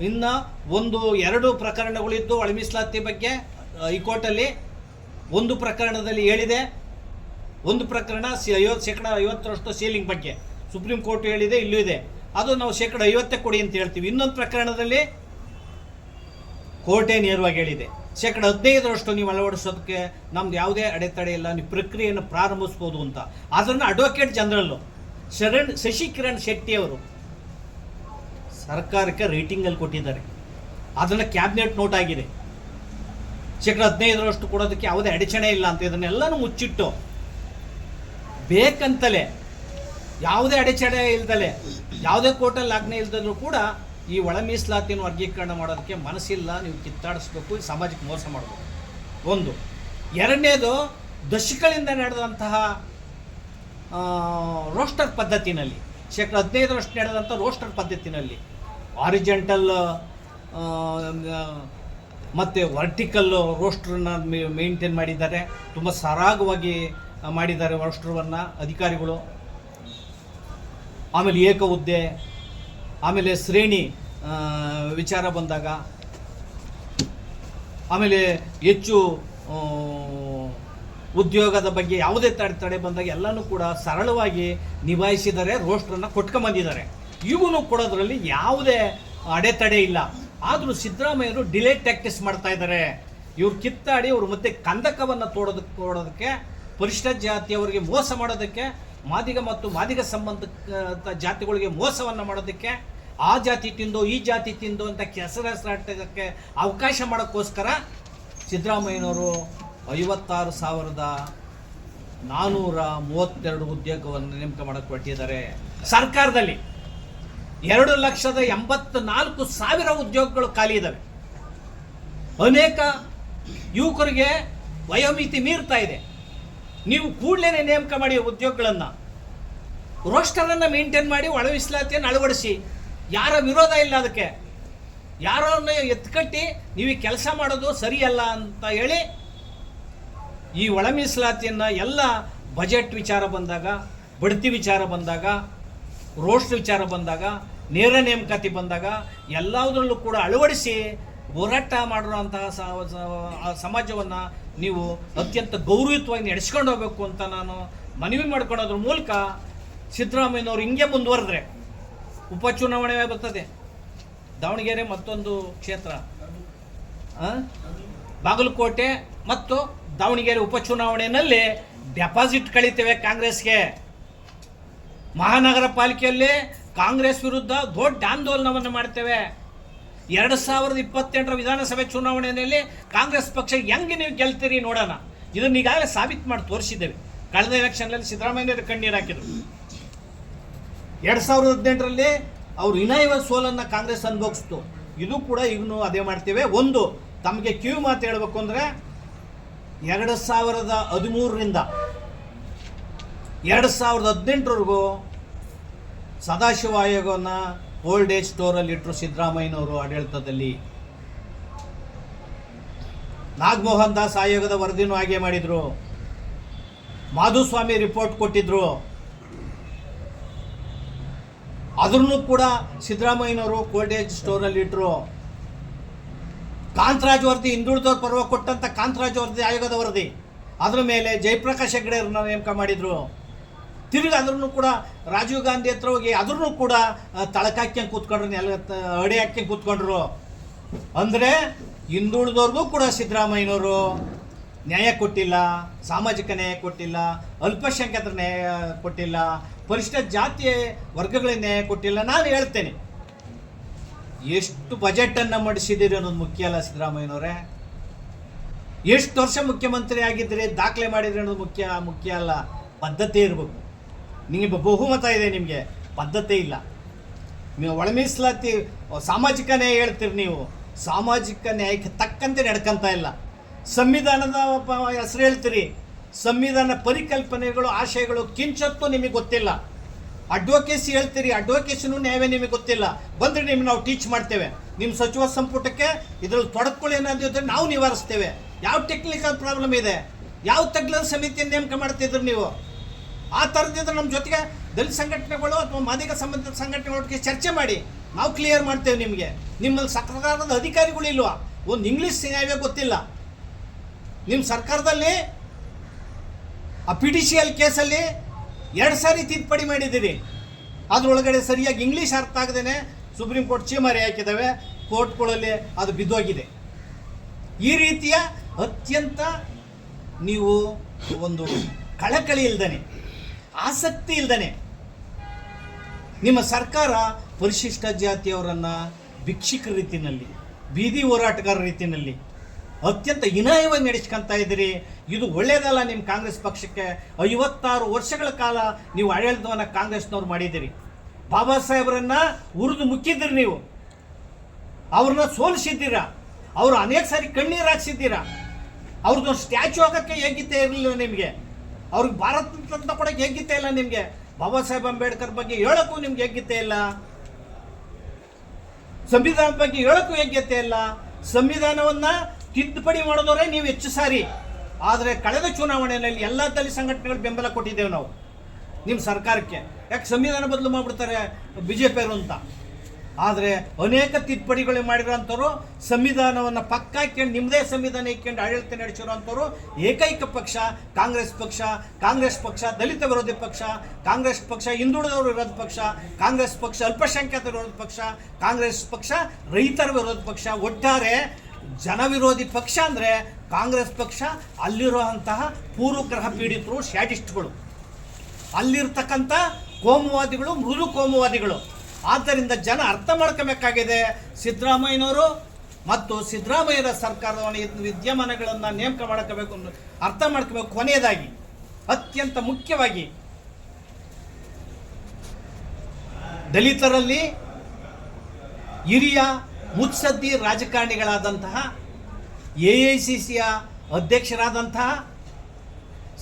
ಇನ್ನು 1-2 ಪ್ರಕರಣಗಳಿದ್ದು ಒಳ ಮೀಸಲಾತಿ ಬಗ್ಗೆ ಹೈಕೋರ್ಟಲ್ಲಿ. ಒಂದು ಪ್ರಕರಣದಲ್ಲಿ ಹೇಳಿದೆ, ಒಂದು ಪ್ರಕರಣ 50% ಸೀಲಿಂಗ್ ಬಗ್ಗೆ ಸುಪ್ರೀಂ ಕೋರ್ಟ್ ಹೇಳಿದೆ, ಇಲ್ಲೂ ಇದೆ. ಅದು ನಾವು 50% ಕೊಡಿ ಅಂತ ಹೇಳ್ತೀವಿ. ಇನ್ನೊಂದು ಪ್ರಕರಣದಲ್ಲಿ ಕೋರ್ಟೇ ನೇರವಾಗಿ ಹೇಳಿದೆ 15% ನೀವು ಅಳವಡಿಸೋದಕ್ಕೆ ನಮ್ದು ಯಾವುದೇ ಅಡೆತಡೆ ಇಲ್ಲ, ನೀವು ಪ್ರಕ್ರಿಯೆಯನ್ನು ಪ್ರಾರಂಭಿಸ್ಬೋದು ಅಂತ. ಅದನ್ನು ಅಡ್ವೊಕೇಟ್ ಜನರಲ್ಲು ಶಶಿಕಿರಣ್ ಶೆಟ್ಟಿ ಅವರು ಸರ್ಕಾರಕ್ಕೆ ರೇಟಿಂಗಲ್ಲಿ ಕೊಟ್ಟಿದ್ದಾರೆ. ಅದನ್ನು ಕ್ಯಾಬಿನೆಟ್ ನೋಟ್ ಆಗಿದೆ. 15% ಕೊಡೋದಕ್ಕೆ ಯಾವುದೇ ಅಡಚಣೆ ಇಲ್ಲ ಅಂತ. ಇದನ್ನೆಲ್ಲನೂ ಮುಚ್ಚಿಟ್ಟು ಬೇಕಂತಲೇ ಯಾವುದೇ ಅಡಚಣೆ ಇಲ್ದಲೆ, ಯಾವುದೇ ಕೋರ್ಟಲ್ಲಿ ಆಜ್ಞೆ ಇಲ್ದರೂ ಕೂಡ ಈ ಒಳ ಮೀಸಲಾತಿಯನ್ನು ವರ್ಗೀಕರಣ ಮಾಡೋದಕ್ಕೆ ಮನಸ್ಸಿಲ್ಲ. ನೀವು ಕಿತ್ತಾಡಿಸ್ಬೇಕು, ಈ ಸಮಾಜಕ್ಕೆ ಮೋಸ ಮಾಡಬೇಕು. ಒಂದು. ಎರಡನೇದು, ದಶಕಗಳಿಂದ ನಡೆದಂತಹ ರೋಸ್ಟರ್ ಪದ್ಧತಿನಲ್ಲಿ 15% ನಡೆದಂಥ ರೋಸ್ಟರ್ ಪದ್ಧತಿನಲ್ಲಿ ಆರಿಜೆಂಟಲ್ ಮತ್ತು ವರ್ಟಿಕಲ್ ರೋಸ್ಟ್ರನ್ನ ಮೇಂಟೈನ್ ಮಾಡಿದ್ದಾರೆ. ತುಂಬ ಸರಾಗವಾಗಿ ಮಾಡಿದ್ದಾರೆ ರೋಸ್ಟ್ರವನ್ನು ಅಧಿಕಾರಿಗಳು. ಆಮೇಲೆ ಏಕ ಹುದ್ದೆ, ಆಮೇಲೆ ಶ್ರೇಣಿ ವಿಚಾರ ಬಂದಾಗ, ಆಮೇಲೆ ಹೆಚ್ಚು ಉದ್ಯೋಗದ ಬಗ್ಗೆ ಯಾವುದೇ ತಡೆ ಬಂದಾಗ ಎಲ್ಲನೂ ಕೂಡ ಸರಳವಾಗಿ ನಿಭಾಯಿಸಿದ್ದಾರೆ, ರೋಸ್ಟ್ರನ್ನು ಕೊಟ್ಕೊಂಬಂದಿದ್ದಾರೆ. ಇವನು ಕೊಡೋದ್ರಲ್ಲಿ ಯಾವುದೇ ಅಡೆತಡೆ ಇಲ್ಲ. ಆದರೂ ಸಿದ್ದರಾಮಯ್ಯರು ಡಿಲೇ ಟ್ಯಾಕ್ಟಿಸ್ ಮಾಡ್ತಾ ಇದ್ದಾರೆ. ಇವ್ರು ಕಿತ್ತಾಡಿ ಅವರು ಮತ್ತೆ ಕಂದಕವನ್ನು ತೋಡೋದಕ್ಕೆ, ಪರಿಶಿಷ್ಟ ಜಾತಿಯವರಿಗೆ ಮೋಸ ಮಾಡೋದಕ್ಕೆ, ಮಾದಿಗ ಮತ್ತು ಮಾದಿಗ ಸಂಬಂಧ ಜಾತಿಗಳಿಗೆ ಮೋಸವನ್ನು ಮಾಡೋದಕ್ಕೆ, ಆ ಜಾತಿ ತಿಂದು ಈ ಜಾತಿ ತಿಂದು ಅಂತ ಹೆಸರಾಟಕ್ಕೆ ಅವಕಾಶ ಮಾಡೋಕ್ಕೋಸ್ಕರ ಸಿದ್ದರಾಮಯ್ಯನವರು 56,432 ಉದ್ಯೋಗವನ್ನು ನೇಮಕ ಮಾಡೋಕ್ಕೆ ಹೊರಟಿದ್ದಾರೆ. ಸರ್ಕಾರದಲ್ಲಿ 2,84,000 ಉದ್ಯೋಗಗಳು ಖಾಲಿ ಇದ್ದಾವೆ. ಅನೇಕ ಯುವಕರಿಗೆ ವಯೋಮಿತಿ ಮೀರ್ತಾ ಇದೆ. ನೀವು ಕೂಡಲೇ ನೇಮಕ ಮಾಡಿ ಉದ್ಯೋಗಗಳನ್ನು, ರೋಸ್ಟರನ್ನು ಮೇಂಟೈನ್ ಮಾಡಿ, ಒಳ ಮೀಸಲಾತಿಯನ್ನು ಅಳವಡಿಸಿ. ಯಾರ ವಿರೋಧ ಇಲ್ಲ ಅದಕ್ಕೆ. ಯಾರನ್ನ ಎತ್ಕಟ್ಟಿ ನೀವು ಈ ಕೆಲಸ ಮಾಡೋದು ಸರಿಯಲ್ಲ ಅಂತ ಹೇಳಿ ಈ ಒಳ ಮೀಸಲಾತಿಯನ್ನು ಎಲ್ಲ ಬಜೆಟ್ ವಿಚಾರ ಬಂದಾಗ, ಬಡ್ತಿ ವಿಚಾರ ಬಂದಾಗ, ರೋಸ್ಟ್ ವಿಚಾರ ಬಂದಾಗ, ನೇರ ನೇಮಕಾತಿ ಬಂದಾಗ ಎಲ್ಲದರಲ್ಲೂ ಕೂಡ ಅಳವಡಿಸಿ ಹೋರಾಟ ಮಾಡಿರುವಂತಹ ಸಮಾಜವನ್ನು ನೀವು ಅತ್ಯಂತ ಗೌರವಯುತವಾಗಿ ನಡೆಸ್ಕೊಂಡು ಹೋಗಬೇಕು ಅಂತ ನಾನು ಮನವಿ ಮಾಡ್ಕೊಳ್ಳೋದ್ರ ಮೂಲಕ ಸಿದ್ದರಾಮಯ್ಯನವರು ಹಿಂಗೆ ಮುಂದುವರೆದ್ರೆ ಉಪಚುನಾವಣೆ ಬರ್ತದೆ. ದಾವಣಗೆರೆ ಮತ್ತೊಂದು ಕ್ಷೇತ್ರ, ಬಾಗಲಕೋಟೆ ಮತ್ತು ದಾವಣಗೆರೆ ಉಪಚುನಾವಣೆಯಲ್ಲಿ ಡೆಪಾಸಿಟ್ ಕಳೀತೇವೆ ಕಾಂಗ್ರೆಸ್ಗೆ. ಮಹಾನಗರ ಪಾಲಿಕೆಯಲ್ಲಿ ಕಾಂಗ್ರೆಸ್ ವಿರುದ್ಧ ದೊಡ್ಡ ಆಂದೋಲನವನ್ನು ಮಾಡ್ತೇವೆ. 2028 ವಿಧಾನಸಭೆ ಚುನಾವಣೆಯಲ್ಲಿ ಕಾಂಗ್ರೆಸ್ ಪಕ್ಷ ಹೆಂಗೆ ನೀವು ಗೆಲ್ತೀರಿ ನೋಡೋಣ. ಇದನ್ನ ಈಗಾಗಲೇ ಸಾಬೀತು ಮಾಡಿ ತೋರಿಸಿದ್ದೇವೆ. ಕಳೆದ ಎಲೆಕ್ಷನ್ನಲ್ಲಿ ಸಿದ್ದರಾಮಯ್ಯನವರು ಕಣ್ಣೀರು ಹಾಕಿದರು. 2018ರಲ್ಲಿ ಅವರು ಇನಾಯವ ಸೋಲನ್ನು ಕಾಂಗ್ರೆಸ್ ಅನುಭವಿಸ್ತು. ಇದು ಕೂಡ ಈಗಲೂ ಅದೇ ಮಾಡ್ತೇವೆ. ಒಂದು, ತಮಗೆ ಕಿವಿ ಮಾತು ಹೇಳಬೇಕು ಅಂದರೆ 2013ರಿಂದ 2018ವರೆಗೂ ಸದಾಶಿವ ಆಯೋಗವನ್ನು ಓಲ್ಡ್ ಏಜ್ ಸ್ಟೋರಲ್ಲಿ ಇಟ್ಟರು ಸಿದ್ದರಾಮಯ್ಯನವರು ಆಡಳಿತದಲ್ಲಿ. ನಾಗಮೋಹನ್ ದಾಸ್ ಆಯೋಗದ ವರದಿನೂ ಹಾಗೆ ಮಾಡಿದರು. ಮಾಧುಸ್ವಾಮಿ ರಿಪೋರ್ಟ್ ಕೊಟ್ಟಿದ್ರು. ಅದನ್ನು ಕೂಡ ಸಿದ್ದರಾಮಯ್ಯನವರು ಕೋಲ್ಡೇಜ್ ಸ್ಟೋರಲ್ಲಿ ಇಟ್ಟರು. ಕಾಂತರಾಜ್ ವರದಿ, ಹಿಂದುಳಿದವ್ರ ಪರವಾಗಿ ಕೊಟ್ಟಂಥ ಕಾಂತರಾಜ್ ವರದಿ, ಆಯೋಗದ ವರದಿ, ಅದರ ಮೇಲೆ ಜಯಪ್ರಕಾಶ್ ಹೆಗ್ಡೆ ಅವ್ರನ್ನ ನೇಮಕ ಮಾಡಿದರು. ತಿರುಗಿ ಅದ್ರೂ ಕೂಡ ರಾಜೀವ್ ಗಾಂಧಿ ಹತ್ರ ಹೋಗಿ ಅದ್ರೂ ಕೂಡ ತಳಕ ಹಾಕ್ಯಂಗೆ ಕೂತ್ಕೊಂಡ್ರು, ಅಡಿ ಹಾಕ್ಯಂಗೆ ಕೂತ್ಕೊಂಡ್ರು. ಅಂದರೆ ಹಿಂದುಳಿದವ್ರಿಗೂ ಕೂಡ ಸಿದ್ದರಾಮಯ್ಯನವರು ನ್ಯಾಯ ಕೊಟ್ಟಿಲ್ಲ, ಸಾಮಾಜಿಕ ನ್ಯಾಯ ಕೊಟ್ಟಿಲ್ಲ, ಅಲ್ಪಸಂಖ್ಯಾತರ ನ್ಯಾಯ ಕೊಟ್ಟಿಲ್ಲ, ಪರಿಶಿಷ್ಟ ಜಾತಿ ವರ್ಗಗಳಿಗೆ ನ್ಯಾಯ ಕೊಟ್ಟಿಲ್ಲ. ನಾನು ಹೇಳ್ತೇನೆ, ಎಷ್ಟು ಬಜೆಟನ್ನು ಮಂಡಿಸಿದ್ದೀರಿ ಅನ್ನೋದು ಮುಖ್ಯ ಅಲ್ಲ ಸಿದ್ದರಾಮಯ್ಯನವರೇ. ಎಷ್ಟು ವರ್ಷ ಮುಖ್ಯಮಂತ್ರಿ ಆಗಿದ್ದೀರಿ, ದಾಖಲೆ ಮಾಡಿದ್ರಿ ಅನ್ನೋದು ಮುಖ್ಯ ಅಲ್ಲ. ಪದ್ಧತಿ ಇರಬೇಕು. ನಿಮಗೆ ಬಹುಮತ ಇದೆ, ನಿಮಗೆ ಪದ್ಧತಿ ಇಲ್ಲ. ನೀವು ಒಳ ಮೀಸಲಾತಿ ಸಾಮಾಜಿಕ ನ್ಯಾಯ ಹೇಳ್ತೀರಿ, ನೀವು ಸಾಮಾಜಿಕ ನ್ಯಾಯಕ್ಕೆ ತಕ್ಕಂತೆ ನಡ್ಕೊಂತ ಇಲ್ಲ. ಸಂವಿಧಾನದ ಹೆಸರು ಹೇಳ್ತೀರಿ, ಸಂವಿಧಾನ ಪರಿಕಲ್ಪನೆಗಳು, ಆಶಯಗಳು ಕಿಂಚತ್ತು ನಿಮಗೆ ಗೊತ್ತಿಲ್ಲ. ಅಡ್ವೊಕೇಸಿ ಹೇಳ್ತೀರಿ, ಅಡ್ವೊಕೇಸಿನೂ ನ್ಯಾಯವೇ ನಿಮಗೆ ಗೊತ್ತಿಲ್ಲ. ಬಂದರೆ ನಿಮ್ಗೆ ನಾವು ಟೀಚ್ ಮಾಡ್ತೇವೆ. ನಿಮ್ಮ ಸಚಿವ ಸಂಪುಟಕ್ಕೆ ಇದರಲ್ಲಿ ತೊಡಕೊಳ್ಳಿ ಅನ್ನೋದಿದ್ರೆ ನಾವು ನಿವಾರಿಸ್ತೇವೆ. ಯಾವ ಟೆಕ್ನಿಕಲ್ ಪ್ರಾಬ್ಲಮ್ ಇದೆ, ಯಾವ ತಜ್ಞರ ಸಮಿತಿಯನ್ನು ನೇಮಕ ಮಾಡ್ತಿದ್ರು ನೀವು? ಆ ಥರದಿದ್ರೆ ನಮ್ಮ ಜೊತೆಗೆ ದಲಿತ ಸಂಘಟನೆಗಳು ಅಥವಾ ಮಾದಿಗ ಸಂಬಂಧಿತ ಸಂಘಟನೆಗಳೊಟ್ಟಿಗೆ ಚರ್ಚೆ ಮಾಡಿ, ನಾವು ಕ್ಲಿಯರ್ ಮಾಡ್ತೇವೆ ನಿಮಗೆ. ನಿಮ್ಮಲ್ಲಿ ಸರ್ಕಾರದ ಅಧಿಕಾರಿಗಳು ಇಲ್ವಾ? ಒಂದು ಇಂಗ್ಲೀಷ್ ನ್ಯಾಯವೇ ಗೊತ್ತಿಲ್ಲ. ನಿಮ್ಮ ಸರ್ಕಾರದಲ್ಲಿ ಆ PDCL ಕೇಸಲ್ಲಿ 2 ಸಾರಿ ತಿದ್ದುಪಡಿ ಮಾಡಿದ್ದೀರಿ. ಅದರೊಳಗಡೆ ಸರಿಯಾಗಿ ಇಂಗ್ಲೀಷ್ ಅರ್ಥ ಆಗದೇನೆ ಸುಪ್ರೀಂ ಕೋರ್ಟ್ ಚೀಮಾರಿ ಹಾಕಿದ್ದಾವೆ, ಕೋರ್ಟ್ಗಳಲ್ಲಿ ಅದು ಬಿದ್ದೋಗಿದೆ. ಈ ರೀತಿಯ ಅತ್ಯಂತ ನೀವು ಒಂದು ಕಳಕಳಿ ಇಲ್ದಾನೆ, ಆಸಕ್ತಿ ಇಲ್ದಾನೆ ನಿಮ್ಮ ಸರ್ಕಾರ ಪರಿಶಿಷ್ಟ ಜಾತಿಯವರನ್ನು ಭಿಕ್ಷುಕರ ರೀತಿಯಲ್ಲಿ, ಬೀದಿ ಹೋರಾಟಗಾರರ ರೀತಿಯಲ್ಲಿ ಅತ್ಯಂತ ಹೀನಾಯವಾಗಿ ನಡೆಸ್ಕೊಂತ ಇದ್ದೀರಿ. ಇದು ಒಳ್ಳೆಯದಲ್ಲ ನಿಮ್ಮ ಕಾಂಗ್ರೆಸ್ ಪಕ್ಷಕ್ಕೆ. 56 ವರ್ಷಗಳ ಕಾಲ ನೀವು ಆಡಳಿತವನ್ನು ಕಾಂಗ್ರೆಸ್ನವ್ರು ಮಾಡಿದ್ದೀರಿ. ಬಾಬಾ ಸಾಹೇಬರನ್ನು ಉರಿದು ಮುಕ್ಕಿದ್ದೀರಿ, ನೀವು ಅವ್ರನ್ನ ಸೋಲಿಸಿದ್ದೀರ, ಅವರು ಅನೇಕ ಸಾರಿ ಕಣ್ಣೀರು ಹಾಕ್ಸಿದ್ದೀರ. ಅವ್ರದ್ದೊಂದು ಸ್ಟ್ಯಾಚು ಆಗೋಕ್ಕೆ ಯೋಗ್ಯತೆ ಇರಲಿಲ್ಲ ನಿಮಗೆ. ಅವ್ರಿಗೆ ಭಾರತ ರತ್ನ ಕೊಡೋಕ್ಕೆ ಯೋಗ್ಯತೆ ಇಲ್ಲ ನಿಮಗೆ. ಬಾಬಾ ಸಾಹೇಬ್ ಅಂಬೇಡ್ಕರ್ ಬಗ್ಗೆ ಹೇಳೋಕ್ಕೂ ನಿಮ್ಗೆ ಯೋಗ್ಯತೆ ಇಲ್ಲ, ಸಂವಿಧಾನದ ಬಗ್ಗೆ ಹೇಳೋಕ್ಕೂ ಯೋಗ್ಯತೆ ಇಲ್ಲ. ಸಂವಿಧಾನವನ್ನು ತಿದ್ದುಪಡಿ ಮಾಡೋದವರೇ ನೀವು ಹೆಚ್ಚು ಸಾರಿ. ಆದರೆ ಕಳೆದ ಚುನಾವಣೆಯಲ್ಲಿ ಎಲ್ಲ ದಲಿತ ಸಂಘಟನೆಗಳು ಬೆಂಬಲ ಕೊಟ್ಟಿದ್ದೇವೆ ನಾವು ನಿಮ್ಮ ಸರ್ಕಾರಕ್ಕೆ. ಯಾಕೆ ಸಂವಿಧಾನ ಬದಲು ಮಾಡಿಬಿಡ್ತಾರೆ BJP ಅವರು ಅಂತ. ಆದರೆ ಅನೇಕ ತಿದ್ದುಪಡಿಗಳು ಮಾಡಿರೋಂಥವ್ರು, ಸಂವಿಧಾನವನ್ನು ಪಕ್ಕ ಹಾಕ್ಕೊಂಡು ನಿಮ್ಮದೇ ಸಂವಿಧಾನ ಇಟ್ಕೊಂಡು ಆಡಳಿತ ನಡೆಸಿರೋಂಥವ್ರು ಏಕೈಕ ಪಕ್ಷ ಕಾಂಗ್ರೆಸ್ ಪಕ್ಷ. ಕಾಂಗ್ರೆಸ್ ಪಕ್ಷ ದಲಿತ ವಿರೋಧಿ ಪಕ್ಷ, ಕಾಂಗ್ರೆಸ್ ಪಕ್ಷ ಹಿಂದುಳಿದವರು ವಿರೋಧ ಪಕ್ಷ, ಕಾಂಗ್ರೆಸ್ ಪಕ್ಷ ಅಲ್ಪಸಂಖ್ಯಾತರ ವಿರೋಧ ಪಕ್ಷ, ಕಾಂಗ್ರೆಸ್ ಪಕ್ಷ ರೈತರ ವಿರೋಧ ಪಕ್ಷ. ಒಟ್ಟಾರೆ ಜನ ವಿರೋಧಿ ಪಕ್ಷ ಅಂದರೆ ಕಾಂಗ್ರೆಸ್ ಪಕ್ಷ. ಅಲ್ಲಿರುವಂತಹ ಪೂರ್ವಗ್ರಹ ಪೀಡಿತರು, ಸ್ಯಾಡಿಸ್ಟ್ಗಳು, ಅಲ್ಲಿರ್ತಕ್ಕಂಥ ಕೋಮುವಾದಿಗಳು, ಮೃದು ಕೋಮುವಾದಿಗಳು. ಆದ್ದರಿಂದ ಜನ ಅರ್ಥ ಮಾಡ್ಕೋಬೇಕಾಗಿದೆ. ಸಿದ್ದರಾಮಯ್ಯನವರು ಮತ್ತು ಸಿದ್ದರಾಮಯ್ಯರ ಸರ್ಕಾರದ ವಿದ್ಯಮಾನಗಳನ್ನು ನೇಮಕ ಮಾಡ್ಕೋಬೇಕು, ಅರ್ಥ ಮಾಡ್ಕೋಬೇಕು. ಕೊನೆಯದಾಗಿ ಅತ್ಯಂತ ಮುಖ್ಯವಾಗಿ ದಲಿತರಲ್ಲಿ ಹಿರಿಯ ಮುತ್ಸದ್ದಿ ರಾಜಕಾರಣಿಗಳಾದಂತಹ AICCಯ ಅಧ್ಯಕ್ಷರಾದಂತಹ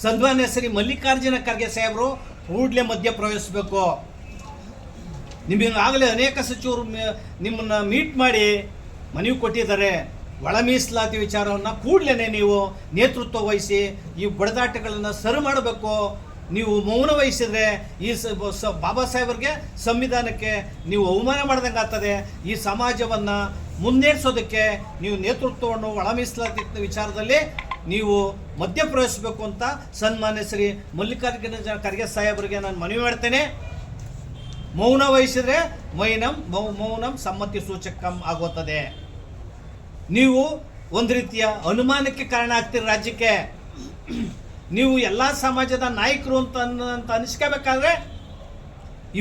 ಸನ್ಮಾನ್ಯ ಶ್ರೀ ಮಲ್ಲಿಕಾರ್ಜುನ ಖರ್ಗೆ ಸಾಹೇಬರು ಕೂಡಲೇ ಮಧ್ಯಪ್ರವೇಶಿಸಬೇಕು. ನಿಮಗಾಗಲೇ ಅನೇಕ ಸಚಿವರು ನಿಮ್ಮನ್ನು ಮೀಟ್ ಮಾಡಿ ಮನವಿ ಕೊಟ್ಟಿದ್ದಾರೆ. ಒಳ ಮೀಸಲಾತಿ ವಿಚಾರವನ್ನು ಕೂಡಲೇ ನೀವು ನೇತೃತ್ವ ವಹಿಸಿ ಈ ಬಡದಾಟಗಳನ್ನು ಸರಿ ಮಾಡಬೇಕು. ನೀವು ಮೌನ ವಹಿಸಿದರೆ ಈ ಬಾಬಾ ಸಾಹೇಬರಿಗೆ, ಸಂವಿಧಾನಕ್ಕೆ ನೀವು ಅವಮಾನ ಮಾಡ್ದಂಗೆ ಆಗ್ತದೆ. ಈ ಸಮಾಜವನ್ನು ಮುನ್ನಡೆಸೋದಕ್ಕೆ ನೀವು ನೇತೃತ್ವವನ್ನು ಒಳ ಮೀಸಲಾತಿ ವಿಚಾರದಲ್ಲಿ ನೀವು ಮಧ್ಯಪ್ರವೇಶಿಸಬೇಕು ಅಂತ ಸನ್ಮಾನ್ಯ ಶ್ರೀ ಮಲ್ಲಿಕಾರ್ಜುನ ಖರ್ಗೆ ಸಾಹೇಬರಿಗೆ ನಾನು ಮನವಿ ಮಾಡ್ತೇನೆ. ಮೌನ ವಹಿಸಿದರೆ ಮೌನಂ ಸಮ್ಮತಿ ಸೂಚಕಂ ಆಗುತ್ತದೆ. ನೀವು ಒಂದು ರೀತಿಯ ಅನುಮಾನಕ್ಕೆ ಕಾರಣ ಆಗ್ತೀರಿ ರಾಜ್ಯಕ್ಕೆ. ನೀವು ಎಲ್ಲ ಸಮಾಜದ ನಾಯಕರು ಅಂತ ಅನಿಸ್ಕೋಬೇಕಾದ್ರೆ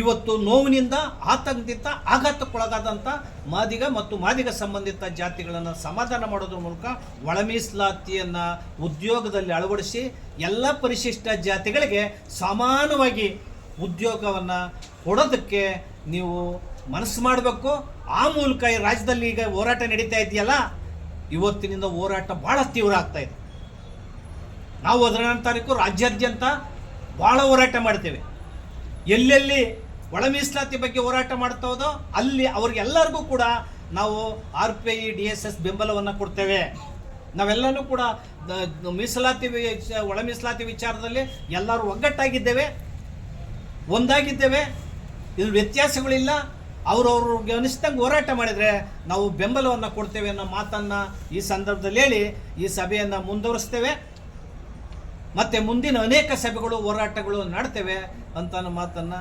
ಇವತ್ತು ನೋವಿನಿಂದ, ಆತಂಕದಿಂದ ಆಘಾತಕ್ಕೊಳಗಾದಂಥ ಮಾದಿಗ ಮತ್ತು ಮಾದಿಗ ಸಂಬಂಧಿತ ಜಾತಿಗಳನ್ನು ಸಮಾಧಾನ ಮಾಡೋದ್ರ ಮೂಲಕ ಒಳ ಮೀಸಲಾತಿಯನ್ನು ಉದ್ಯೋಗದಲ್ಲಿ ಅಳವಡಿಸಿ ಎಲ್ಲ ಪರಿಶಿಷ್ಟ ಜಾತಿಗಳಿಗೆ ಸಮಾನವಾಗಿ ಉದ್ಯೋಗವನ್ನು ಕೊಡೋದಕ್ಕೆ ನೀವು ಮನಸ್ಸು ಮಾಡಬೇಕು. ಆ ಮೂಲಕ ಈ ರಾಜ್ಯದಲ್ಲಿ ಈಗ ಹೋರಾಟ ನಡೀತಾ ಇದೆಯಲ್ಲ, ಇವತ್ತಿನಿಂದ ಹೋರಾಟ ಭಾಳ ತೀವ್ರ ಆಗ್ತಾ ಇದೆ. ನಾವು 14ನೇ ತಾರೀಕು ರಾಜ್ಯಾದ್ಯಂತ ಭಾಳ ಹೋರಾಟ ಮಾಡ್ತೇವೆ. ಎಲ್ಲೆಲ್ಲಿ ಒಳ ಮೀಸಲಾತಿ ಬಗ್ಗೆ ಹೋರಾಟ ಮಾಡ್ತಾ ಹೋದೋ ಅಲ್ಲಿ ಅವ್ರಿಗೆಲ್ಲರಿಗೂ ಕೂಡ ನಾವು RPI DSS ಬೆಂಬಲವನ್ನು ಕೊಡ್ತೇವೆ. ನಾವೆಲ್ಲನೂ ಕೂಡ ಒಳ ಮೀಸಲಾತಿ ವಿಚಾರದಲ್ಲಿ ಎಲ್ಲರೂ ಒಗ್ಗಟ್ಟಾಗಿದ್ದೇವೆ, ಒಂದಾಗಿದ್ದೇವೆ. ಇದು ವ್ಯತ್ಯಾಸಗಳಿಲ್ಲ. ಅವ್ರವ್ರಿಗೆ ಅನಿಸ್ದಂಗೆ ಹೋರಾಟ ಮಾಡಿದರೆ ನಾವು ಬೆಂಬಲವನ್ನು ಕೊಡ್ತೇವೆ ಅನ್ನೋ ಮಾತನ್ನು ಈ ಸಂದರ್ಭದಲ್ಲಿ ಹೇಳಿ ಈ ಸಭೆಯನ್ನು ಮುಂದುವರಿಸ್ತೇವೆ. ಮತ್ತು ಮುಂದಿನ ಅನೇಕ ಸಭೆಗಳು ಹೋರಾಟಗಳು ಮಾಡ್ತೇವೆ ಅಂತ ಅನ್ನೋ ಮಾತನ್ನು